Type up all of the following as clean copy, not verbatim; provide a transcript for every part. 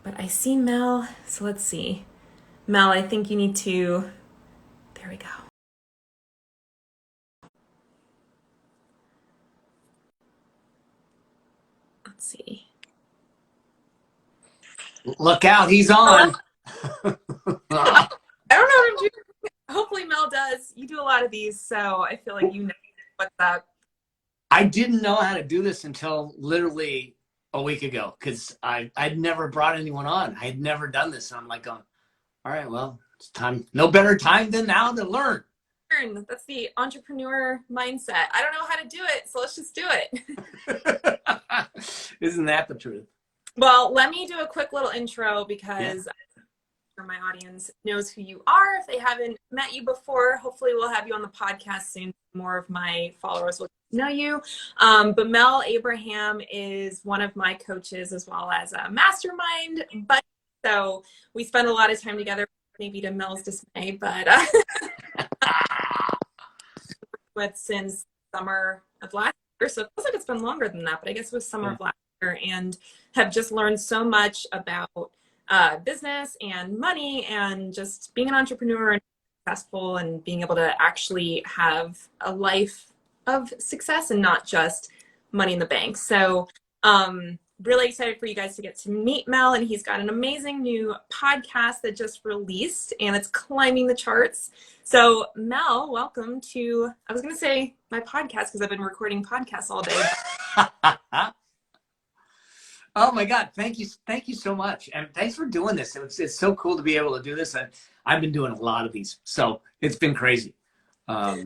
But I see Mel, so let's see. Mel, I think you need to, there we go. Let's see. Look out, he's on. I don't know what I'm doing. Hopefully Mel does. You do a lot of these, so I feel like you know what's up. I didn't know how to do this until literally a week ago because I'd never brought anyone on. I had never done this. And I'm like, all right, well, it's time. No better time than now to learn. That's the entrepreneur mindset. I don't know how to do it, so let's just do it. Isn't that the truth? Well, let me do a quick little intro because my audience knows who you are. If they haven't met you before, hopefully we'll have you on the podcast soon. More of my followers will know you. But Mel Abraham is one of my coaches as well as a mastermind buddy. So we spend a lot of time together, maybe to Mel's dismay, but since summer of last year. So it feels like it's been longer than that, but I guess it was summer of last year, and have just learned so much about business and money and just being an entrepreneur and successful and being able to actually have a life of success and not just money in the bank. So really excited for you guys to get to meet Mel, and he's got an amazing new podcast that just released and it's climbing the charts. So Mel, welcome to, I was going to say my podcast because I've been recording podcasts all day. Oh my God. Thank you so much. And thanks for doing this. It's so cool to be able to do this. I've been doing a lot of these, so it's been crazy. I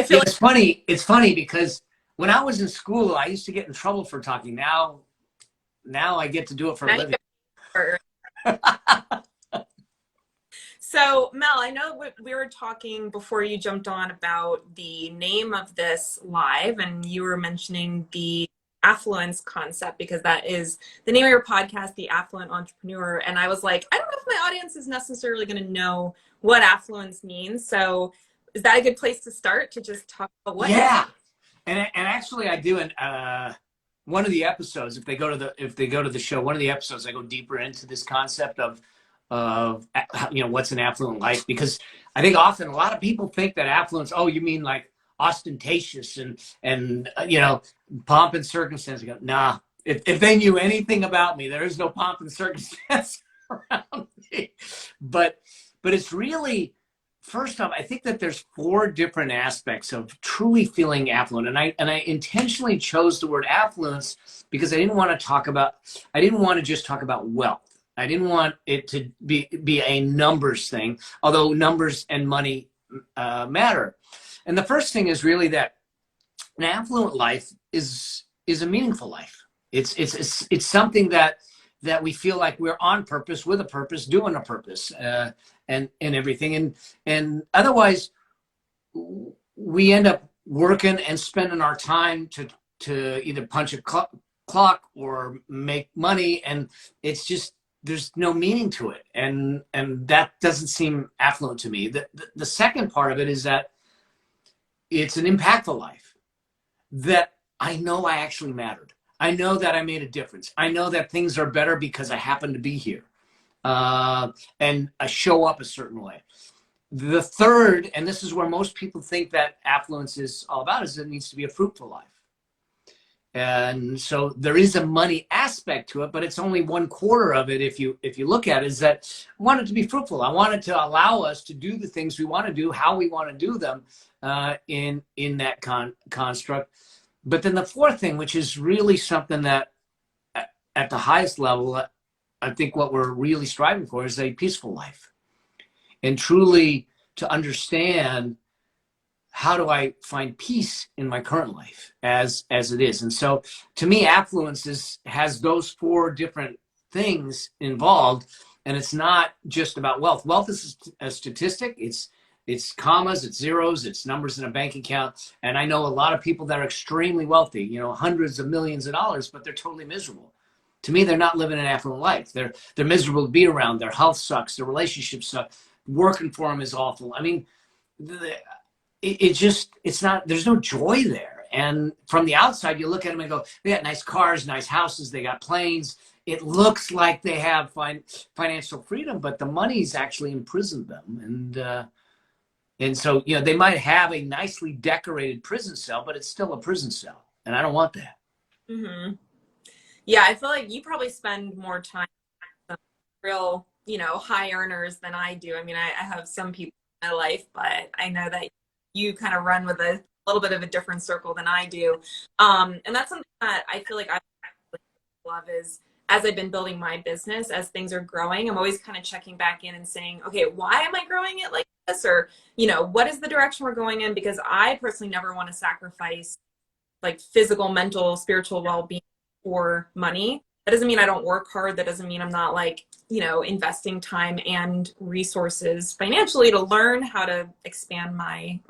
feel it's funny. It's funny because when I was in school, I used to get in trouble for talking. Now I get to do it for a living. So Mel, I know we were talking before you jumped on about the name of this live, and you were mentioning the affluence concept because that is the name of your podcast, The Affluent Entrepreneur. And I was like, I don't know if my audience is necessarily going to know what affluence means. So is that a good place to start, to just talk about what? Yeah. And actually I do one of the episodes, if they go to the show, one of the episodes, I go deeper into this concept of what's an affluent life, because I think often a lot of people think that affluence, oh, you mean like ostentatious and pomp and circumstance. I go, nah, if they knew anything about me, there is no pomp and circumstance around me. But it's really, first off, I think that there's 4 different aspects of truly feeling affluent. And I intentionally chose the word affluence because I didn't want to just talk about wealth. I didn't want it to be a numbers thing, although numbers and money matter. And the first thing is really that an affluent life is a meaningful life. It's something that we feel like we're on purpose, with a purpose, doing a purpose, and everything. And otherwise, we end up working and spending our time to either punch a clock or make money, and it's just, there's no meaning to it, and that doesn't seem affluent to me. The second part of it is that it's an impactful life, that I know I actually mattered. I know that I made a difference. I know that things are better because I happen to be here, and I show up a certain way. The third, and this is where most people think that affluence is all about, is it needs to be a fruitful life. And so there is a money aspect to it, but it's only 1/4 of it. If you look at it, is that I want it to be fruitful. I want it to allow us to do the things we want to do, how we want to do them, in that construct. But then the fourth thing, which is really something that at the highest level, I think what we're really striving for, is a peaceful life, and truly to understand, how do I find peace in my current life as it is? And so to me, affluence has those 4 different things involved, and it's not just about wealth. Wealth is a statistic. It's commas, it's zeros, it's numbers in a bank account. And I know a lot of people that are extremely wealthy, hundreds of millions of dollars, but they're totally miserable. To me, they're not living an affluent life. They're miserable to be around. Their health sucks. Their relationships suck. Working for them is awful. I mean, it's not, there's no joy there. And from the outside, you look at them and go, they got nice cars, nice houses, they got planes. It looks like they have financial freedom, but the money's actually imprisoned them. And so, you know, they might have a nicely decorated prison cell, but it's still a prison cell. And I don't want that. Mm-hmm. Yeah, I feel like you probably spend more time with real, you know, high earners than I do. I mean, I have some people in my life, but I know that you kind of run with a little bit of a different circle than I do. And that's something that I feel like I love is as I've been building my business, as things are growing, I'm always kind of checking back in and saying, okay, why am I growing it like this? Or, you know, what is the direction we're going in? Because I personally never want to sacrifice like physical, mental, spiritual well-being for money. That doesn't mean I don't work hard. That doesn't mean I'm not like, you know, investing time and resources financially to learn how to expand my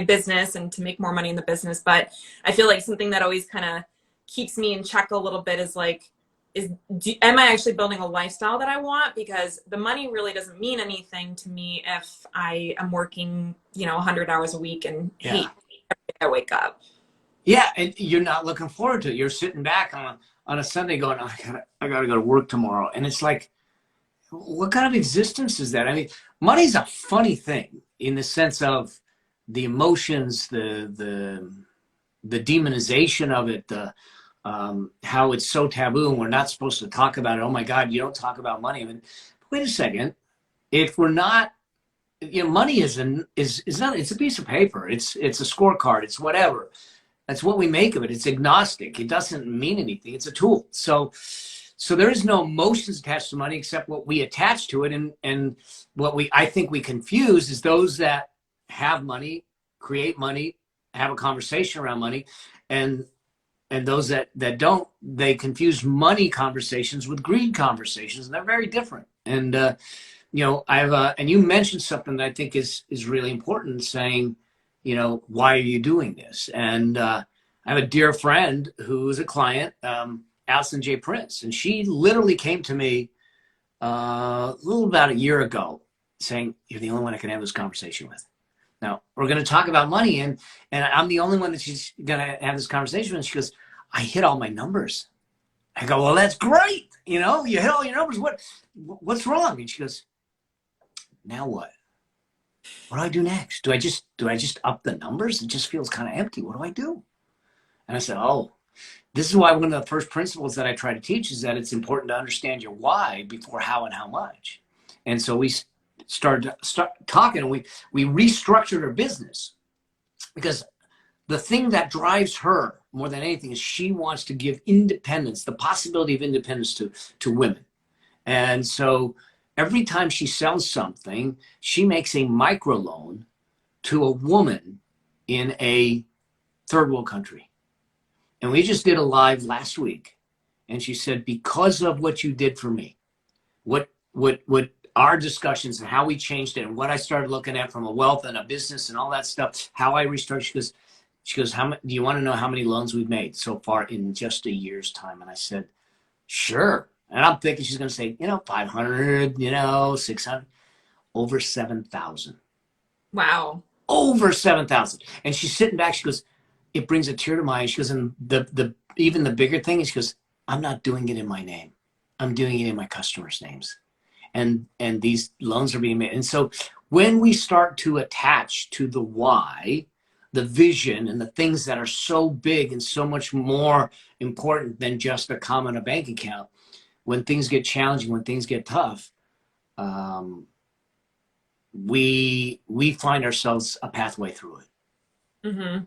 business and to make more money in the business. But I feel like something that always kind of keeps me in check a little bit is like, am I actually building a lifestyle that I want? Because the money really doesn't mean anything to me if I am working, you know, 100 hours a week and hate every day I wake up. Yeah, and you're not looking forward to it. You're sitting back on a Sunday going, oh, I gotta go to work tomorrow. And it's like, what kind of existence is that? I mean, money's a funny thing in the sense of the emotions, the demonization of it, how it's so taboo and we're not supposed to talk about it. Oh my God, you don't talk about money. I mean, wait a second. If we're not, you know, money is not, it's a piece of paper. It's a scorecard. It's whatever. That's what we make of it. It's agnostic. It doesn't mean anything. It's a tool. So there is no emotions attached to money except what we attach to it. And what I think we confuse is those that have money, create money, have a conversation around money, and those that don't, they confuse money conversations with greed conversations, and they're very different. And you know, and you mentioned something that I think is really important, saying, you know, why are you doing this? And I have a dear friend who is a client, Allison J. Prince, and she literally came to me a little about a year ago saying, you're the only one I can have this conversation with. Now, we're going to talk about money, and I'm the only one that she's going to have this conversation with. And she goes, I hit all my numbers. I go, well, that's great. You know, you hit all your numbers. What's wrong? And she goes, now what? What do I do next? Do I just up the numbers? It just feels kind of empty. What do I do? And I said, oh, this is why one of the first principles that I try to teach is that it's important to understand your why before how and how much. And so we started talking, and we restructured her business, because the thing that drives her more than anything is she wants to give independence, the possibility of independence to women. And so every time she sells something, she makes a microloan to a woman in a third world country. And we just did a live last week, and she said, because of what you did for me, what our discussions and how we changed it and what I started looking at from a wealth and a business and all that stuff, how I restructured, she goes, do you want to know how many loans we've made so far in just a year's time? And I said, sure. And I'm thinking she's going to say, 500, 600, over 7,000. Wow. Over 7,000. And she's sitting back. She goes, it brings a tear to my eye. She goes, and even the bigger thing is, she goes, I'm not doing it in my name. I'm doing it in my customers' names. And these loans are being made. And so when we start to attach to the why, the vision and the things that are so big and so much more important than just a comma in a bank account, when things get challenging, when things get tough, we find ourselves a pathway through it. Mm-hmm.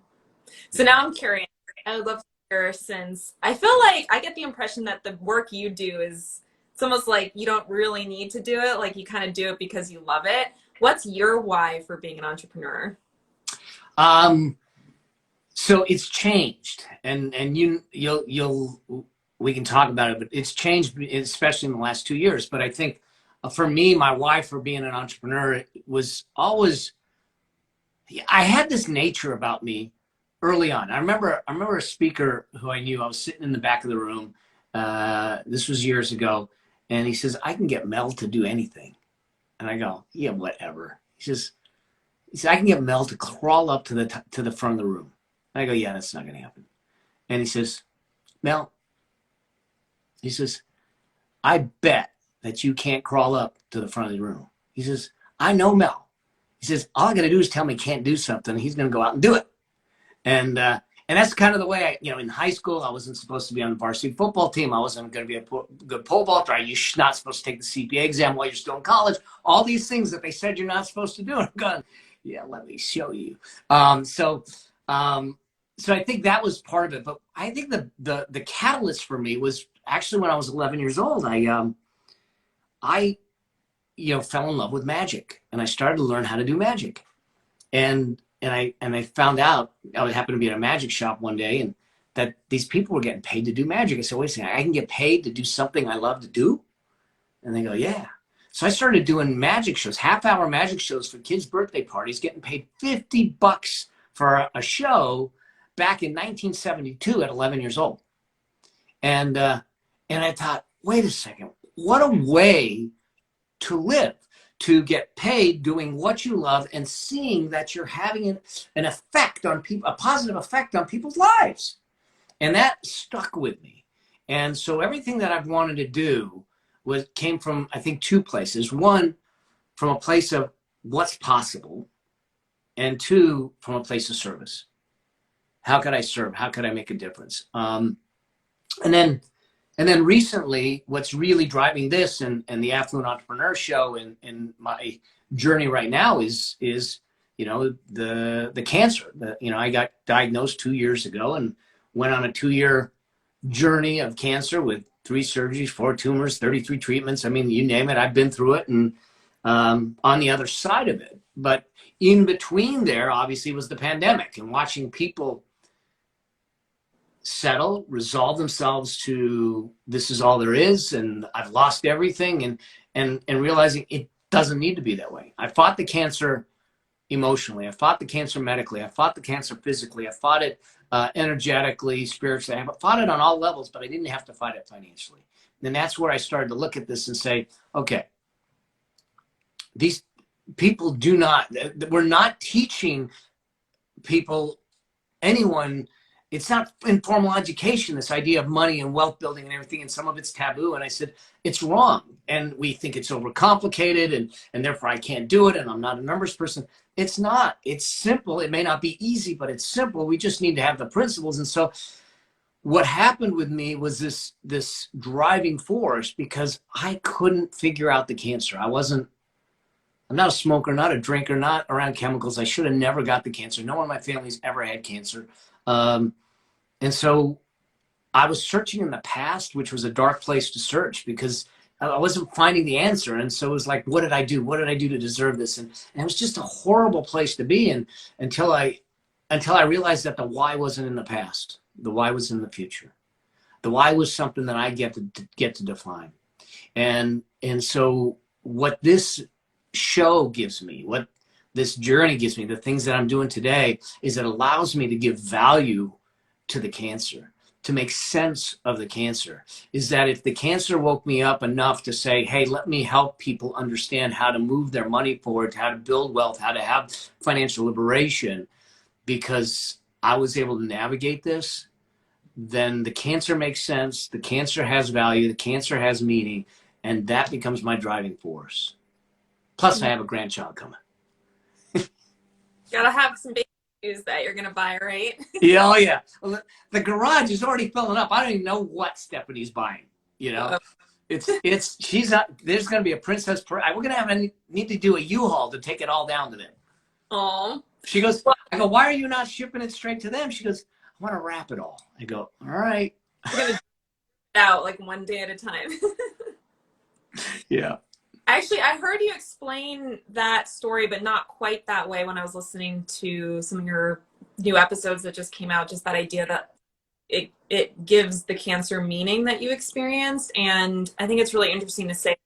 So now I'm curious. I would love to hear, since I feel like I get the impression that the work you do is, it's almost like you don't really need to do it. Like you kind of do it because you love it. What's your why for being an entrepreneur? So it's changed, and we can talk about it, but it's changed, especially in the last 2 years. But I think for me, my why for being an entrepreneur was always, I had this nature about me early on. I remember a speaker who I knew. I was sitting in the back of the room. This was years ago. And he says, I can get Mel to do anything. And I go, yeah, whatever. He says, I can get Mel to crawl up to the front of the room. And I go, yeah, that's not going to happen. And he says, Mel, he says, I bet that you can't crawl up to the front of the room. He says, I know Mel. He says, all I got to do is tell me he can't do something. He's going to go out and do it. And that's kind of the way in high school, I wasn't supposed to be on the varsity football team. I wasn't going to be a good pole vaulter. You're not supposed to take the CPA exam while you're still in college. All these things that they said you're not supposed to do. And I'm going, yeah, let me show you. So I think that was part of it. But I think the catalyst for me was actually when I was 11 years old. I fell in love with magic, and I started to learn how to do magic. And I found out, I happened to be at a magic shop one day, and that these people were getting paid to do magic. I said, wait a second, I can get paid to do something I love to do? And they go, yeah. So I started doing magic shows, half-hour magic shows for kids' birthday parties, getting paid $50 for a show back in 1972 at 11 years old. And I thought, wait a second, what a way to live, to get paid doing what you love and seeing that you're having an effect on people, a positive effect on people's lives. And that stuck with me. And so everything that I've wanted to do came from, I think, two places. One, from a place of what's possible, and two, from a place of service. How could I serve? How could I make a difference? And then recently, what's really driving this and the Affluent Entrepreneur Show and my journey right now is the cancer. I got diagnosed 2 years ago and went on a 2-year journey of cancer with 3 surgeries, 4 tumors, 33 treatments. I mean, you name it, I've been through it, and on the other side of it. But in between there, obviously, was the pandemic, and watching people settle, resolve themselves to this is all there is, and I've lost everything, and realizing it doesn't need to be that way. I fought the cancer emotionally. I fought the cancer medically. I fought the cancer physically. I fought it energetically, spiritually. I fought it on all levels, but I didn't have to fight it financially. And that's where I started to look at this and say, okay, these people we're not teaching people, anyone. It's not informal education, this idea of money and wealth building and everything, and some of it's taboo. And I said, it's wrong. And we think it's overcomplicated, and therefore I can't do it, and I'm not a numbers person. It's not. It's simple. It may not be easy, but it's simple. We just need to have the principles. And so what happened with me was this driving force, because I couldn't figure out the cancer. I'm not a smoker, not a drinker, not around chemicals. I should have never got the cancer. No one in my family's ever had cancer. And so I was searching in the past, which was a dark place to search because I wasn't finding the answer. And so it was like, what did I do? What did I do to deserve this? And it was just a horrible place to be in until I realized that the why wasn't in the past. The why was in the future. The why was something that I get to define. And so what this show gives me, what this journey gives me, the things that I'm doing today, is it allows me to give value to the cancer, to make sense of the cancer. Is that if the cancer woke me up enough to say, hey, let me help people understand how to move their money forward, how to build wealth, how to have financial liberation, because I was able to navigate this, then the cancer makes sense, the cancer has value, the cancer has meaning, and that becomes my driving force. Plus, I have a grandchild coming. Gotta have some baby shoes that you're gonna buy, right? Yeah, oh yeah. Well, the garage is already filling up. I don't even know what Stephanie's buying. There's gonna be a princess. We're gonna need to do a U-Haul to take it all down to them. Oh. She goes, I go, why are you not shipping it straight to them? She goes, I want to wrap it all. I go, all right. We're gonna do it out like one day at a time. Yeah. Actually, I heard you explain that story, but not quite that way when I was listening to some of your new episodes that just came out, just that idea that it gives the cancer meaning that you experienced. And I think it's really interesting to say,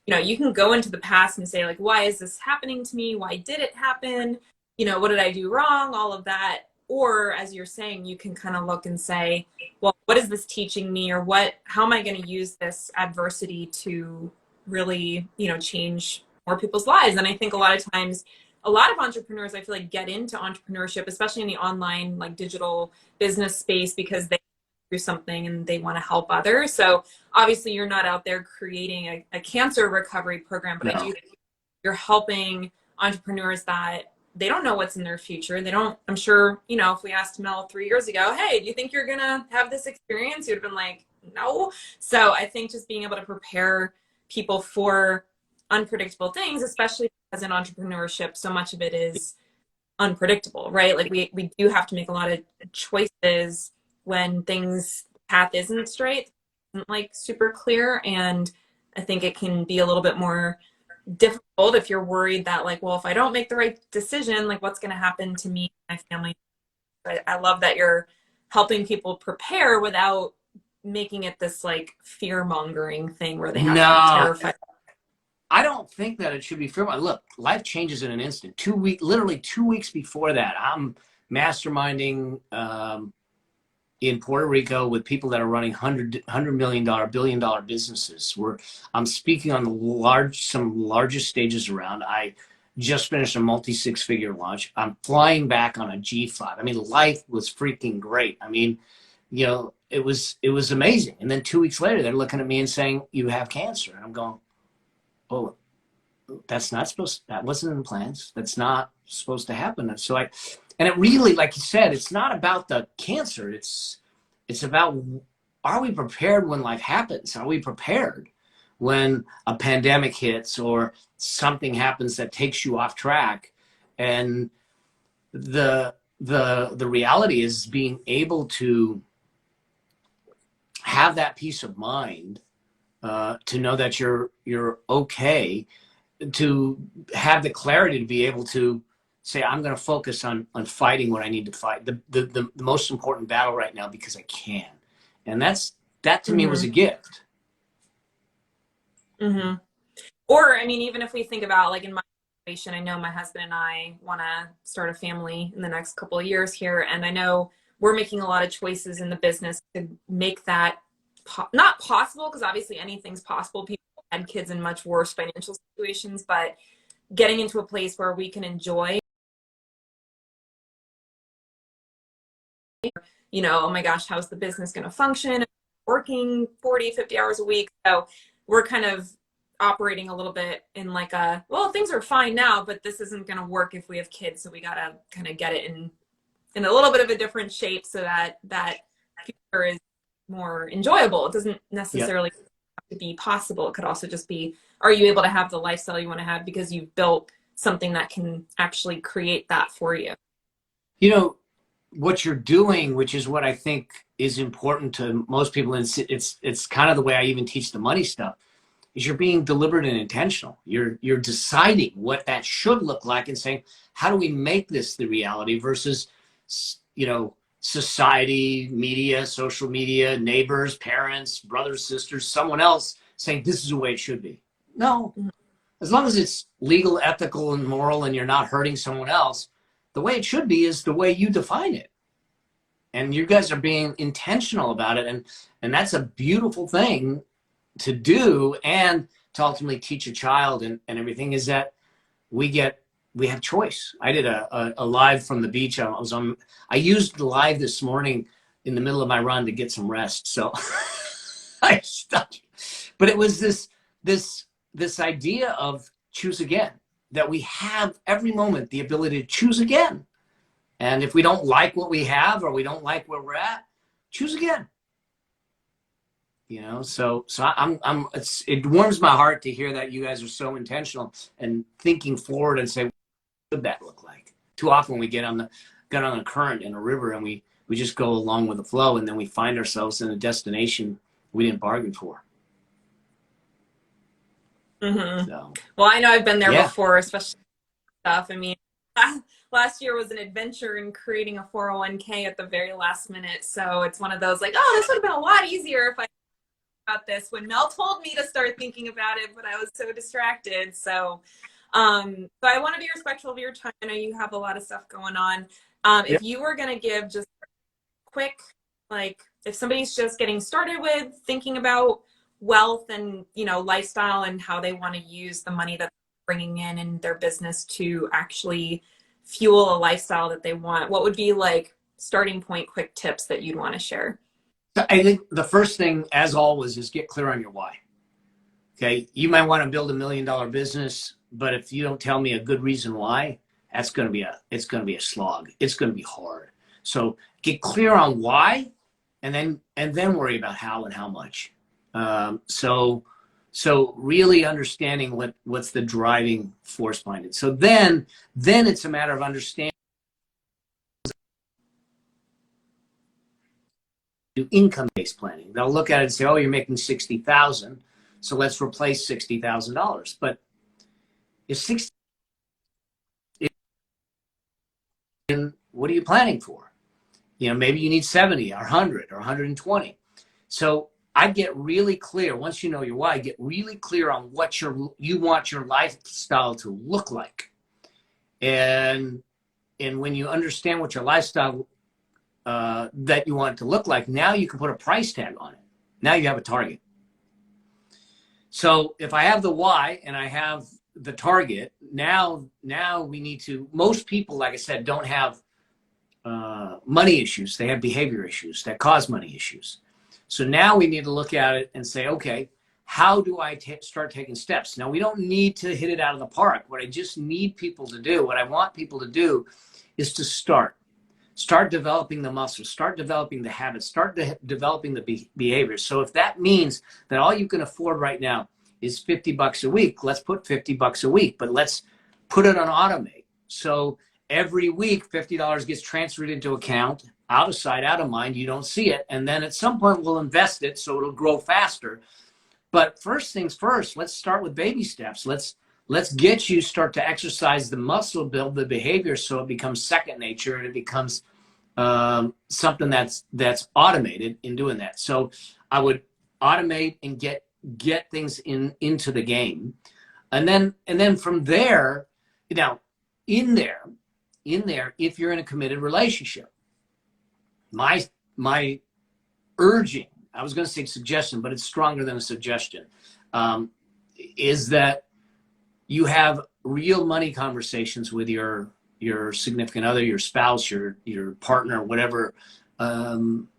you can go into the past and say, like, why is this happening to me? Why did it happen? What did I do wrong? All of that. Or as you're saying, you can kind of look and say, well, what is this teaching me? Or how am I going to use this adversity to really, change more people's lives? And I think a lot of times a lot of entrepreneurs, I feel like, get into entrepreneurship, especially in the online, like digital business space, because they do something and they want to help others. So obviously you're not out there creating a cancer recovery program, but I do No. think you're helping entrepreneurs that they don't know what's in their future. They don't, I'm sure, you know, if we asked Mel 3 years ago, hey, do you think you're going to have this experience? You'd have been like, no. So I think just being able to prepare people for unpredictable things, especially as in entrepreneurship, so much of it is unpredictable, right? Like we do have to make a lot of choices when things path isn't straight, isn't like super clear. And I think it can be a little bit more difficult if you're worried that like, well, if I don't make the right decision, like what's going to happen to me and my family. I love that you're helping people prepare without making it this like fear mongering thing where they have to be No, terrified. I don't think that it should be fair. Look, life changes in an instant. Literally 2 weeks before that, I'm masterminding in Puerto Rico with people that are running $100 million, billion-dollar businesses. I'm speaking on some largest stages around. I just finished a multi-six-figure launch. I'm flying back on a G5. I mean, life was freaking great. I mean, you know, it was amazing. And then 2 weeks later, they're looking at me and saying, "You have cancer," and I'm going, "Oh, that wasn't in the plans. That's not supposed to happen." And it really, like you said, it's not about the cancer. It's about, are we prepared when life happens? Are we prepared when a pandemic hits or something happens that takes you off track? And the reality is being able to have that peace of mind, to know that you're okay, to have the clarity to be able to say, I'm going to focus on fighting what I need to fight, the most important battle right now, because I can. And that to me was a gift. Mm-hmm. Or, I mean, even if we think about like in my situation, I know my husband and I want to start a family in the next couple of years here. And I know we're making a lot of choices in the business to make that not possible, because obviously anything's possible. People had kids in much worse financial situations, but getting into a place where we can enjoy, you know, oh my gosh, how's the business going to function? Working 40, 50 hours a week. So we're kind of operating a little bit in like a, well, things are fine now, but this isn't going to work if we have kids. So we got to kind of get it in a little bit of a different shape so that future is more enjoyable. It doesn't necessarily have to be possible. It could also just be, are you able to have the lifestyle you want to have because you've built something that can actually create that for you? You know, what you're doing, which is what I think is important to most people, and it's kind of the way I even teach the money stuff, is you're being deliberate and intentional. You're deciding what that should look like and saying, how do we make this the reality versus, you know, society, media, social media, neighbors, parents, brothers, sisters, someone else saying this is the way it should be. No, as long as it's legal, ethical, and moral, and you're not hurting someone else, the way it should be is the way you define it. And you guys are being intentional about it. And that's a beautiful thing to do, and to ultimately teach a child and everything, is that we have choice. I did a live from the beach. I used the live this morning in the middle of my run to get some rest. So I stopped. But it was this idea of choose again, that we have every moment the ability to choose again. And if we don't like what we have, or we don't like where we're at, choose again. You know, so it warms my heart to hear that you guys are so intentional and thinking forward and say, what would that look like? Too often we get on a current in a river, and we just go along with the flow, and then we find ourselves in a destination we didn't bargain for. Mm-hmm. So, well, I know I've been there before, especially stuff. I mean, last year was an adventure in creating a 401k at the very last minute. So it's one of those like, oh, this would have been a lot easier if I about this when Mel told me to start thinking about it, but I was so distracted. So but I want to be respectful of your time. I know you have a lot of stuff going on. If you were going to give just quick, like if somebody's just getting started with thinking about wealth and, you know, lifestyle and how they want to use the money that bringing in their business to actually fuel a lifestyle that they want, what would be like starting point quick tips that you'd want to share? I think the first thing, as always, is get clear on your why. Okay, you might want to build $1 million business, but if you don't tell me a good reason why, it's going to be a slog. It's going to be hard. So get clear on why, and then worry about how and how much. So really understanding what's the driving force behind it. So then it's a matter of understanding income-based planning. They'll look at it and say, "Oh, you're making $60,000, so let's replace $60,000." But if 60, what are you planning for? Maybe you need 70 or 100 or 120. So I get really clear, once you know your why, get really clear on what you want your lifestyle to look like. And when you understand what your lifestyle that you want it to look like, now you can put a price tag on it. Now you have a target. So if I have the why and I have the target, now we need to, most people, like I said, don't have money issues. They have behavior issues that cause money issues. So now we need to look at it and say, okay, how do I start taking steps? Now, we don't need to hit it out of the park. What I just need people to do, what I want people to do, is to start developing the muscles, start developing the habits, start developing the behaviors. So if that means that all you can afford right now is $50 a week, let's put $50 a week, but let's put it on automate. So every week, $50 gets transferred into account, out of sight, out of mind. You don't see it. And then at some point we'll invest it so it'll grow faster. But first things first, let's start with baby steps. Let's get you start to exercise the muscle, build the behavior so it becomes second nature and it becomes something that's automated in doing that. So I would automate and get things into the game. And then from there, in there, if you're in a committed relationship, my urging, I was going to say suggestion, but it's stronger than a suggestion, is that you have real money conversations with your significant other, your spouse, your partner, whatever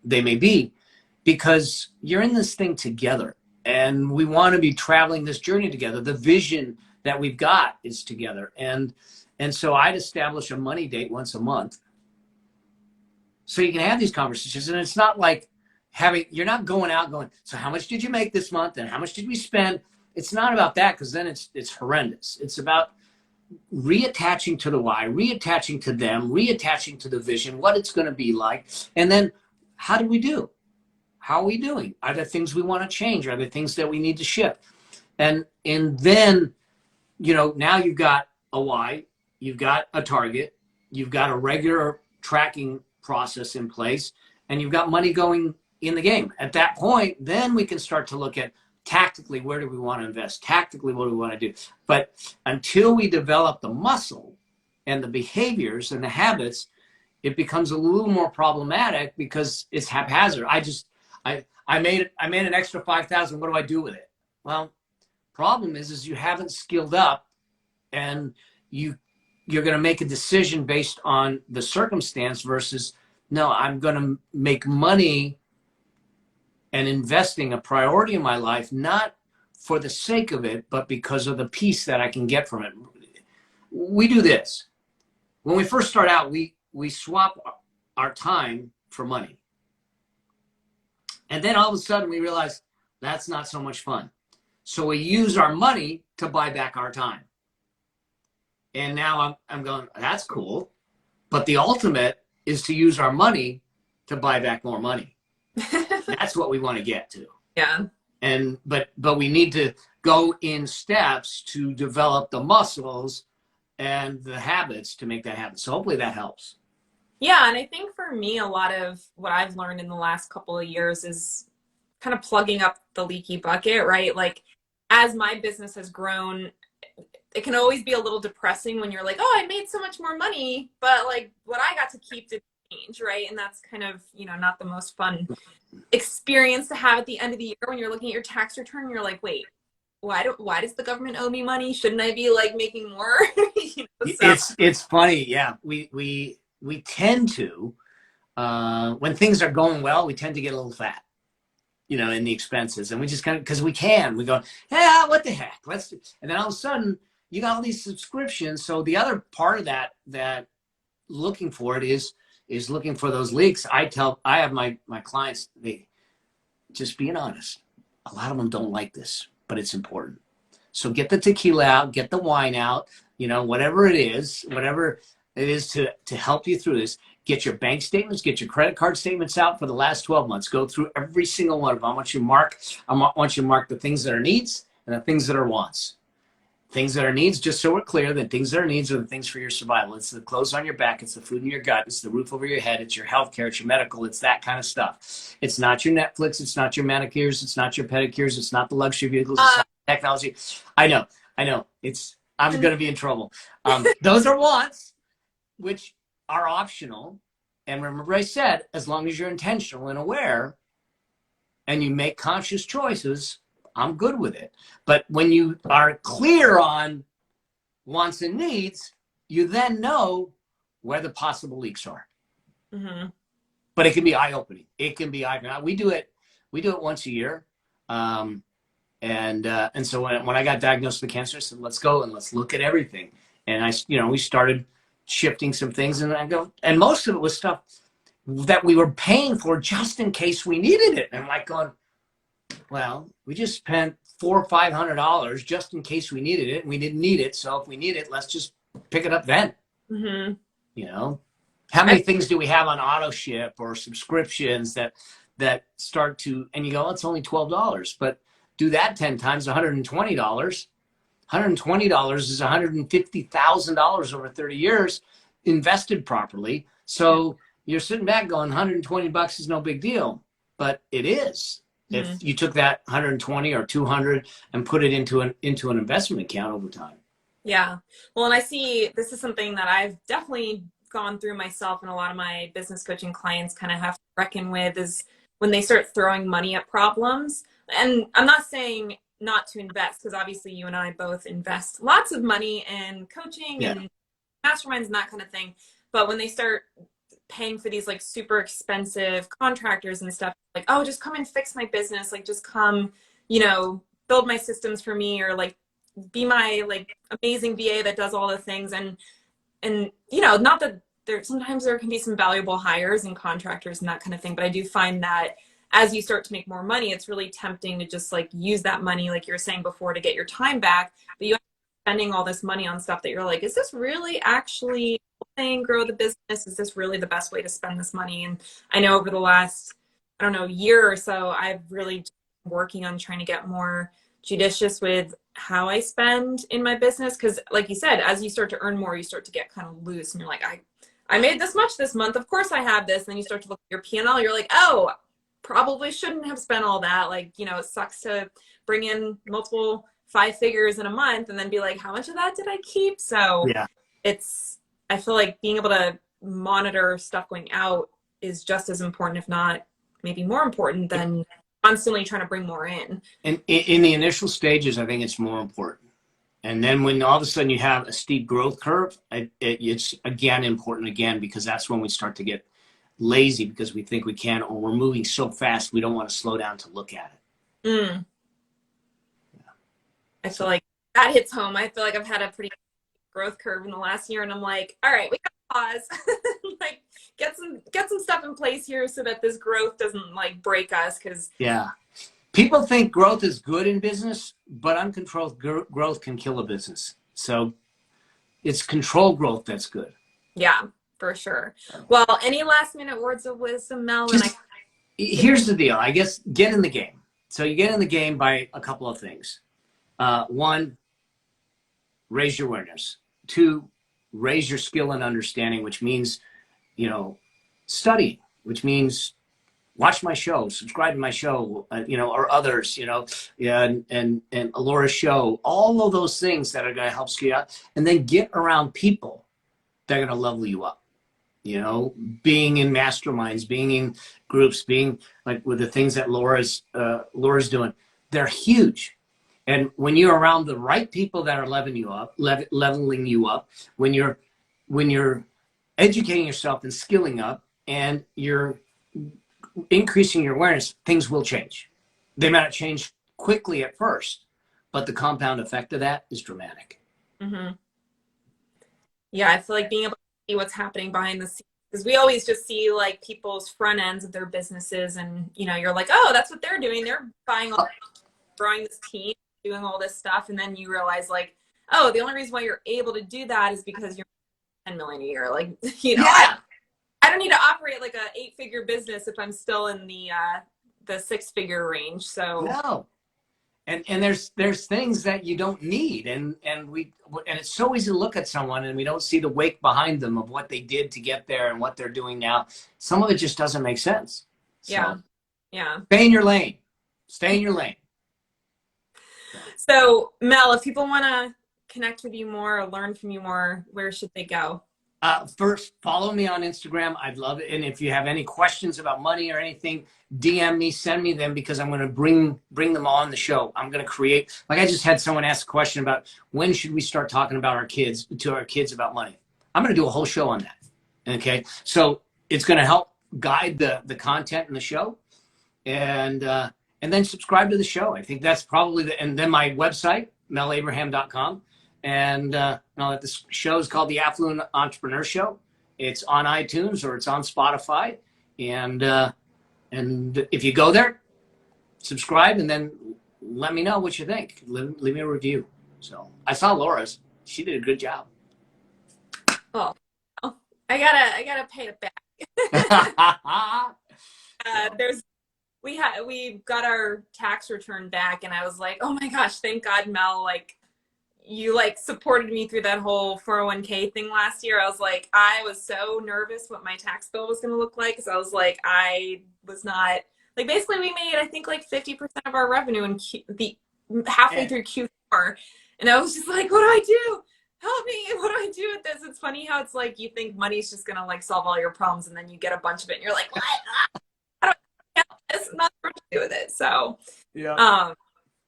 they may be, because you're in this thing together and we want to be traveling this journey together. The vision that we've got is together. And so I'd establish a money date once a month so you can have these conversations. And it's not like you're not going out going, so how much did you make this month and how much did we spend? It's not about that, because then it's horrendous. It's about reattaching to the why, reattaching to them, reattaching to the vision, what it's going to be like. And then how do we do? How are we doing? Are there things we want to change? Are there things that we need to shift? And then, now you've got a why, you've got a target, you've got a regular tracking process in place, and you've got money going in the game. At that point, then we can start to look at tactically, where do we want to invest? Tactically, what do we want to do? But until we develop the muscle and the behaviors and the habits, it becomes a little more problematic because it's haphazard. I made an extra 5,000. What do I do with it? Well, problem is you haven't skilled up, and you're going to make a decision based on the circumstance versus, no, I'm going to make money and investing a priority in my life, not for the sake of it, but because of the peace that I can get from it. We do this. When we first start out, we swap our time for money. And then all of a sudden we realize that's not so much fun. So we use our money to buy back our time. And now I'm going, that's cool. But the ultimate is to use our money to buy back more money. That's what we want to get to. Yeah. But we need to go in steps to develop the muscles and the habits to make that happen. So hopefully that helps. Yeah. And I think for me, a lot of what I've learned in the last couple of years is kind of plugging up the leaky bucket, right? Like, as my business has grown, it can always be a little depressing when you're like, oh, I made so much more money, but like what I got to keep didn't change, right? And that's kind of, not the most fun experience to have at the end of the year when you're looking at your tax return and you're like, wait, why does the government owe me money? Shouldn't I be like making more? You know, so. It's funny. Yeah. We tend to, when things are going well, we tend to get a little fat, you know, in the expenses. And we just kind of, because we go, yeah, what the heck? And then all of a sudden you got all these subscriptions. So the other part of that looking for it is looking for those leaks. I have my clients, they just being honest. A lot of them don't like this, but it's important. So get the tequila out, get the wine out, you know, whatever it is to help you through this. Get your bank statements, get your credit card statements out for the last 12 months. Go through every single one of them. I want you to mark the things that are needs and the things that are wants. Things that are needs, just so we're clear, that things that are needs are the things for your survival. It's the clothes on your back, it's the food in your gut, it's the roof over your head, it's your healthcare, it's your medical, it's that kind of stuff. It's not your Netflix, it's not your manicures, it's not your pedicures, it's not the luxury vehicles, it's not technology. I know. I'm going to be in trouble. Those are wants, which are optional. And remember I said, as long as you're intentional and aware and you make conscious choices, I'm good with it. But when you are clear on wants and needs, you then know where the possible leaks are. Mm-hmm. But it can be eye-opening. It can be eye-opening. We do it once a year. And so when I got diagnosed with cancer, I said, let's go and let's look at everything. And we started shifting some things, and most of it was stuff that we were paying for just in case we needed it. And I'm like going, well, we just spent $400 or $500 just in case we needed it, and we didn't need it. So if we need it, let's just pick it up then. Mm-hmm. You know, how many things do we have on auto ship or subscriptions that start to, and you go, oh, it's only $12, but do that 10 times, $120. $120 is $150,000 over 30 years invested properly. So you're sitting back going, $120 is no big deal, but it is. Mm-hmm. If you took that 120 or 200 and put it into an investment account over time. Yeah. Well, and I see this is something that I've definitely gone through myself, and a lot of my business coaching clients kind of have to reckon with, is when they start throwing money at problems. And I'm not saying not to invest, because obviously you and I both invest lots of money in coaching and masterminds and that kind of thing. But when they start paying for these like super expensive contractors and stuff, like, oh, just come and fix my business, like just come, build my systems for me, or like be my like amazing VA that does all the things. And not that sometimes there can be some valuable hires and contractors and that kind of thing, but I do find that as you start to make more money, it's really tempting to just like use that money, like you were saying before, to get your time back. But you end up spending all this money on stuff that you're like, is this really actually helping grow the business? Is this really the best way to spend this money? And I know over the last, year or so, I've really been working on trying to get more judicious with how I spend in my business. Because like you said, as you start to earn more, you start to get kind of loose, and you're like, I made this much this month. Of course I have this. And then you start to look at your P&L. You're like, oh, probably shouldn't have spent all that. Like, it sucks to bring in multiple 5 figures in a month and then be like, how much of that did I keep? So yeah, I feel like being able to monitor stuff going out is just as important, if not maybe more important, than constantly trying to bring more in. And in the initial stages, I think it's more important. And then when all of a sudden you have a steep growth curve, it's again important again, because that's when we start to get lazy, because we think we can, or we're moving so fast we don't want to slow down to look at it. Yeah. I feel like that hits home. I feel like I've had a pretty growth curve in the last year, and I'm like, all right, we gotta pause. Like get some stuff in place here so that this growth doesn't like break us. Because people think growth is good in business, but uncontrolled growth can kill a business. So it's controlled growth that's good. Yeah, for sure. Well, any last minute words of wisdom, Mel? Here's the deal. I guess get in the game. So you get in the game by a couple of things. 1, raise your awareness. 2, raise your skill and understanding, which means, study, which means watch my show, subscribe to my show, or others, and Alora's show, all of those things that are going to help scale you out, and then get around people that are going to level you up. Being in masterminds, being in groups, being like with the things that Laura's doing, they're huge. And when you're around the right people that are leveling you up, when you're educating yourself and skilling up, and you're increasing your awareness, things will change. They might not change quickly at first, but the compound effect of that is dramatic. Mm-hmm. Yeah, I feel like being able to see what's happening behind the scenes, because we always just see like people's front ends of their businesses, and you're like, oh, that's what they're doing. They're buying, growing this team, doing all this stuff, and then you realize like, oh, the only reason why you're able to do that is because you're 10 million a year. Like, Yeah. I don't need to operate like a 8-figure business if I'm still in the 6-figure range. So No. And there's things that you don't need, and it's so easy to look at someone and we don't see the wake behind them of what they did to get there and what they're doing now. Some of it just doesn't make sense. So, yeah. Stay in your lane. Stay in your lane. So Mel, if people want to connect with you more or learn from you more, where should they go? First, follow me on Instagram. I'd love it. And if you have any questions about money or anything, DM me, send me them, because I'm going to bring them on the show. I'm going to create, like I just had someone ask a question about when should we start talking about our kids about money. I'm going to do a whole show on that. Okay. So it's going to help guide the content in the show, and then subscribe to the show. I think that's probably and then my website, melabraham.com. And this show is called The Affluent Entrepreneur Show. It's on iTunes or it's on Spotify. And if you go there, subscribe, and then let me know what you think. Leave me a review. So I saw Laura's. She did a good job. Oh, I gotta pay it back. We got our tax return back, and I was like, oh my gosh, thank God, Mel, like, you like supported me through that whole 401k thing last year. I was like, I was so nervous what my tax bill was going to look like, because I was like, I was not like, basically we made, I think, like 50% of our revenue in halfway through Q4, and I was just like, what do I do? Help me! What do I do with this? It's funny how it's like you think money's just going to like solve all your problems, and then you get a bunch of it and you're like, what? I don't know. It's not what to do with it. So yeah.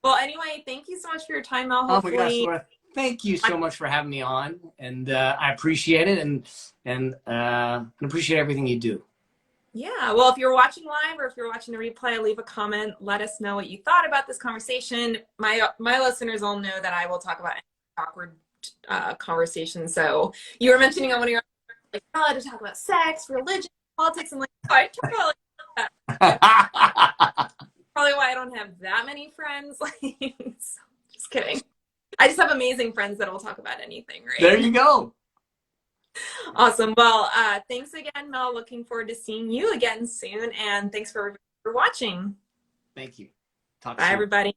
Well, anyway, thank you so much for your time, Mel. Hopefully... Oh my gosh, Laura, thank you so much for having me on, and I appreciate it, and appreciate everything you do. Yeah, well, if you're watching live or if you're watching the replay, leave a comment. Let us know what you thought about this conversation. My listeners all know that I will talk about any awkward conversation. So you were mentioning on one of your, like, oh, to talk about sex, religion, politics, and like, oh, I talk about like that. Probably why I don't have that many friends. Like, so, just kidding. I just have amazing friends that will talk about anything, right? There you go. Awesome. Well, thanks again, Mel. Looking forward to seeing you again soon. And thanks for watching. Thank you. Talk Bye, soon. everybody.